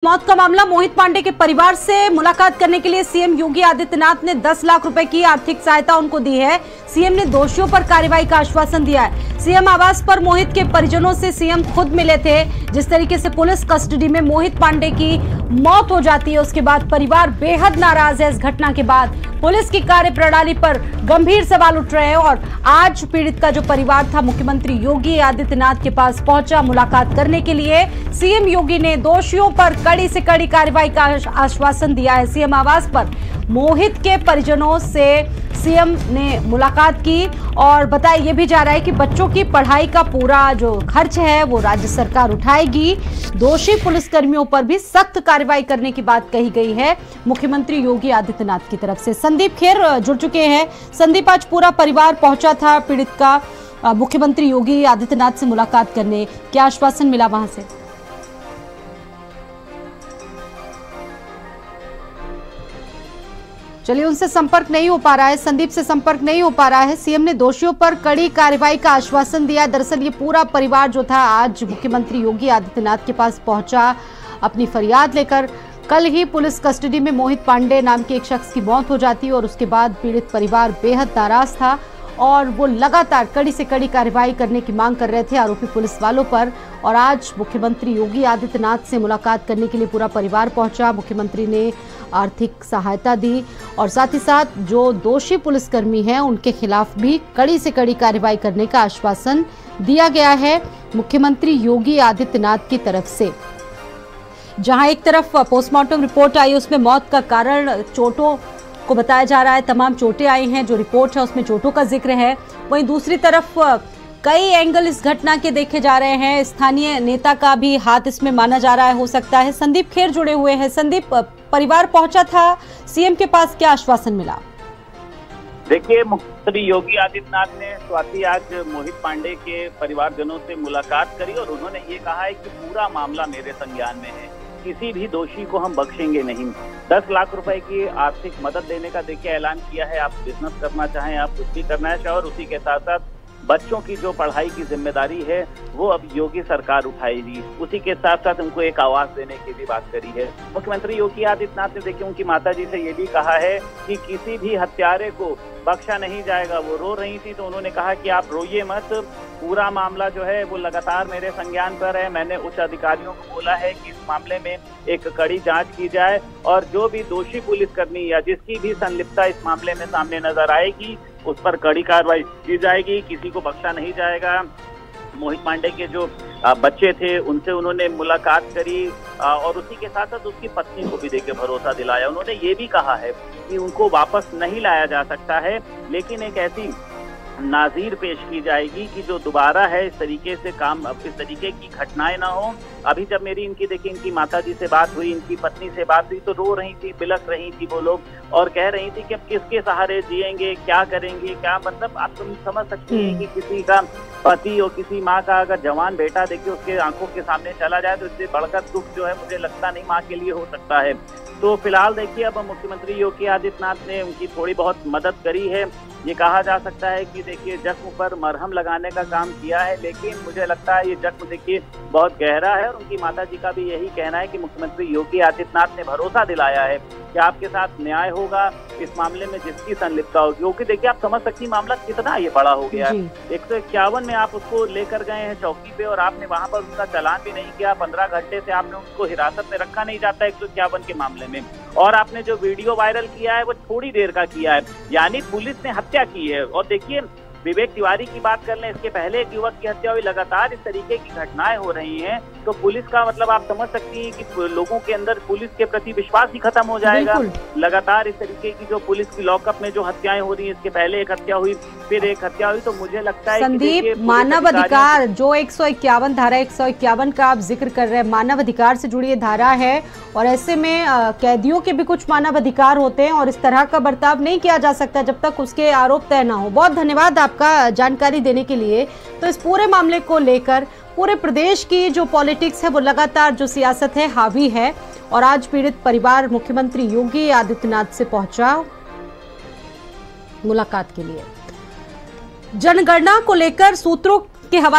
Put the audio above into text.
मौत का मामला। मोहित पांडे के परिवार से मुलाकात करने के लिए सीएम योगी आदित्यनाथ ने 10 लाख रुपए की आर्थिक सहायता उनको दी है। सीएम ने दोषियों पर कार्रवाई का आश्वासन दिया है। सीएम आवास पर मोहित के परिजनों से सीएम खुद मिले थे। जिस तरीके से पुलिस कस्टडी में मोहित पांडे की मौत हो जाती है, उसके बाद परिवार बेहद नाराज है। इस घटना के बाद पुलिस की कार्यप्रणाली पर गंभीर सवाल उठ रहे हैं और आज पीड़ित का जो परिवार था मुख्यमंत्री योगी आदित्यनाथ के पास पहुंचा मुलाकात करने के लिए। सीएम योगी ने दोषियों पर कड़ी से कड़ी कार्रवाई का आश्वासन दिया है। सीएम आवास पर मोहित के परिजनों से सीएम ने मुलाकात की और बताया यह भी जा रहा है कि बच्चों की पढ़ाई का पूरा जो खर्च है वो राज्य सरकार उठाएगी। दोषी पुलिसकर्मियों पर भी सख्त कार्रवाई करने की बात कही गई है मुख्यमंत्री योगी आदित्यनाथ की तरफ से। संदीप खेर जुड़ चुके हैं। संदीप, आज पूरा परिवार पहुंचा था पीड़ित का मुख्यमंत्री योगी आदित्यनाथ से मुलाकात करने, क्या आश्वासन मिला वहां से? चलिए, उनसे संपर्क नहीं हो पा रहा है, संदीप से संपर्क नहीं हो पा रहा है। सीएम ने दोषियों पर कड़ी कार्रवाई का आश्वासन दिया। दरअसल ये पूरा परिवार जो था आज मुख्यमंत्री योगी आदित्यनाथ के पास पहुंचा अपनी फरियाद लेकर। कल ही पुलिस कस्टडी में मोहित पांडे नाम के एक शख्स की मौत हो जाती और उसके बाद पीड़ित परिवार बेहद नाराज था और वो लगातार कड़ी से कड़ी कार्रवाई करने की मांग कर रहे थे आरोपी पुलिस वालों पर। और आज मुख्यमंत्री योगी आदित्यनाथ से मुलाकात करने के लिए पूरा परिवार पहुंचा। मुख्यमंत्री ने आर्थिक सहायता दी और साथ ही साथ जो दोषी पुलिसकर्मी हैं उनके खिलाफ भी कड़ी से कड़ी कार्रवाई करने का आश्वासन दिया गया है मुख्यमंत्री योगी आदित्यनाथ की तरफ से। जहां एक तरफ पोस्टमार्टम रिपोर्ट आई, उसमें मौत का कारण चोटों को बताया जा रहा है, तमाम चोटें आई हैं, जो रिपोर्ट है उसमें चोटों का जिक्र है। वहीं दूसरी तरफ कई एंगल इस घटना के देखे जा रहे हैं। स्थानीय नेता का भी हाथ इसमें माना जा रहा है, हो सकता है। संदीप खेर जुड़े हुए हैं। संदीप, परिवार पहुंचा था सीएम के पास, क्या आश्वासन मिला? देखिए, मुख्यमंत्री योगी आदित्यनाथ ने स्वाति आज मोहित पांडे के परिवारजनों से मुलाकात करी और उन्होंने ये कहा है कि पूरा मामला मेरे संज्ञान में है, किसी भी दोषी को हम बख्शेंगे नहीं। 10 लाख रुपए की आर्थिक मदद देने का देखिए ऐलान किया है। आप बिजनेस करना चाहें, आप कुछ भी करना है और उसी के साथ साथ बच्चों की जो पढ़ाई की जिम्मेदारी है वो अब योगी सरकार उठाएगी। उसी के साथ साथ उनको एक आवास देने की भी बात करी है मुख्यमंत्री योगी आदित्यनाथ ने। देखिए, उनकी माताजी से ये भी कहा है कि किसी भी हत्यारे को बख्शा नहीं जाएगा। वो रो रही थी तो उन्होंने कहा कि आप रोइए मत, पूरा मामला जो है वो लगातार मेरे संज्ञान पर है। मैंने उच्च अधिकारियों को बोला है कि इस मामले में एक कड़ी जांच की जाए और जो भी दोषी पुलिसकर्मी या जिसकी भी संलिप्तता इस मामले में सामने नजर आएगी उस पर कड़ी कार्रवाई की जाएगी, किसी को बख्शा नहीं जाएगा। मोहित पांडे के जो बच्चे थे उनसे उन्होंने मुलाकात करी और उसी के साथ साथ उसकी पत्नी को भी देके भरोसा दिलाया। उन्होंने ये भी कहा है कि उनको वापस नहीं लाया जा सकता है, लेकिन एक ऐसी नाजीर पेश की जाएगी कि जो दोबारा है इस तरीके से काम, इस तरीके की घटनाएं ना हो। अभी जब मेरी इनकी माताजी से बात हुई, इनकी पत्नी से बात हुई तो रो रही थी, बिलख रही थी वो लोग और कह रही थी कि अब किसके सहारे जिएंगे, क्या करेंगे, क्या मतलब आप तुम समझ सकती हैं कि किसी का पति और किसी माँ का अगर जवान बेटा देखिए उसके आंखों के सामने चला जाए तो इससे बढ़कर दुख जो है मुझे लगता नहीं माँ के लिए हो सकता है। तो फिलहाल देखिए, अब मुख्यमंत्री योगी आदित्यनाथ ने उनकी थोड़ी बहुत मदद करी है। ये कहा जा सकता है कि देखिए जख्म पर मरहम लगाने का काम किया है, लेकिन मुझे लगता है ये जख्म देखिए बहुत गहरा है और उनकी माताजी का भी यही कहना है कि मुख्यमंत्री योगी आदित्यनाथ ने भरोसा दिलाया है कि आपके साथ न्याय होगा इस मामले में जिसकी संलिप्तता होगी। क्योंकि देखिए, आप समझ सकती हैं मामला कितना ये बड़ा हो गया है। 151 में आप उसको लेकर गए हैं चौकी पे और आपने वहां पर उसका चालान भी नहीं किया। 15 घंटे से आपने उसको हिरासत में रखा नहीं जाता 151 के मामले में, और आपने जो वीडियो वायरल किया है वो थोड़ी देर का किया है, यानी पुलिस ने हत्या की है। और देखिए, विवेक तिवारी की बात कर लें, इसके पहले एक युवक की हत्या हुई, लगातार इस तरीके की घटनाएं हो रही हैं तो पुलिस का मतलब आप समझ सकती हैं कि लोगों के अंदर पुलिस के प्रति विश्वास ही खत्म हो जाएगा। लगातार इस तरीके की जो पुलिस की लॉकअप में जो हत्याएं हो रही हैं, इसके पहले एक हत्या हुई, फिर एक हत्या हुई, तो मुझे लगता है संदीप, मानव अधिकार जो 151 धारा 151 का आप जिक्र कर रहे हैं, मानव अधिकार से जुड़ी ये धारा है और ऐसे में कैदियों के भी कुछ मानव अधिकार होते हैं और इस तरह का बर्ताव नहीं किया जा सकता जब तक उसके आरोप तय ना हो। बहुत धन्यवाद आपका जानकारी देने के लिए। तो इस पूरे मामले को लेकर पूरे प्रदेश की जो पॉलिटिक्स है वो लगातार जो सियासत है हावी है और आज पीड़ित परिवार मुख्यमंत्री योगी आदित्यनाथ से पहुंचा मुलाकात के लिए। जनगणना को लेकर सूत्रों के हवाले